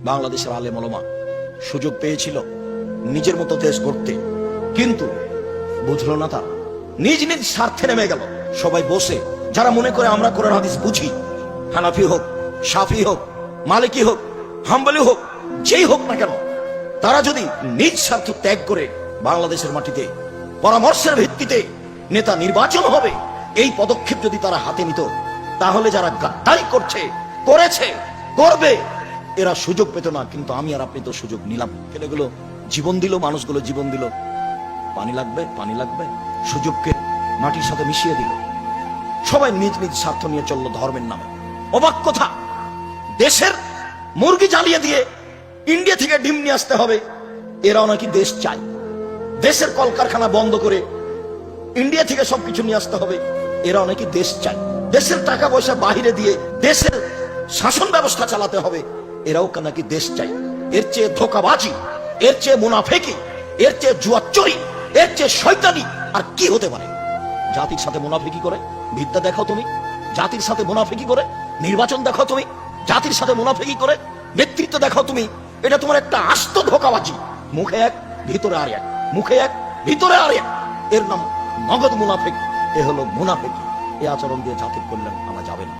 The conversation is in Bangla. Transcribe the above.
বাংলাদেশের আলেম ওলামা সুযোগ পেয়েছিল নিজের মতো দেশ গড়তে, কিন্তু বুঝলো না, তারা নিজ নিজ স্বার্থে নেমে গেল। সবাই বসে, যারা মনে করে আমরা কোরআন হাদিস বুঝি, হানাফি হোক, শাফি হোক, মালিকি হোক, হাম্বলি হোক, যেই হোক না কেন, তারা যদি নিজ স্বার্থ ত্যাগ করে বাংলাদেশের মাটিতে পরামর্শের ভিত্তিতে নেতা নির্বাচন হবে, এই পদক্ষেপ যদি তারা হাতে নিত, তাহলে যারা গাদ্দারি করেছে, করবে, এরা সুযোগ পেত না। কিন্তু আমি আর আপনি তো সুযোগ নিলাম। ছেলেগুলো জীবন দিল, মানুষগুলো জীবন দিল, পানি লাগবে, সুযোগকে মাটির সাথে মিশিয়ে দিল। সবাই নিজ নিজ স্বার্থ নিয়ে চললো ধর্মের নামে। অবাক কথা, দেশের মুরগি জ্বালিয়ে দিয়ে ইন্ডিয়া থেকে ডিম নিয়ে আসতে হবে, এরাও নাকি দেশ চায়। দেশের কলকারখানা বন্ধ করে ইন্ডিয়া থেকে সবকিছু নিয়ে আসতে হবে, এরাও নাকি দেশ চায়। দেশের টাকা পয়সা বাহিরে দিয়ে দেশের শাসন ব্যবস্থা চালাতে হবে, এরাও নাকি দেশ চাই। এর চেয়ে ধোঁকাবাজি, এর চেয়ে মুনাফেকি, এর চেয়ে জুয়াচুরি, এর চেয়ে শয়তানি আর কি হতে পারে? জাতির সাথে মুনাফেকি করে বিদ্যা দেখাও তুমি, জাতির সাথে মুনাফেকি করে নির্বাচন দেখাও তুমি, জাতির সাথে মুনাফেকি করে নেতৃত্ব দেখাও তুমি। এটা তোমার একটা আস্ত ধোঁকাবাজি। মুখে এক, ভিতরে আর এক, মুখে এক, ভিতরে আর এক। এর নাম নগদ মুনাফেক। এ হলো মুনাফেকি। এই আচরণ দিয়ে জাতির কল্যাণ আনা যাবে না।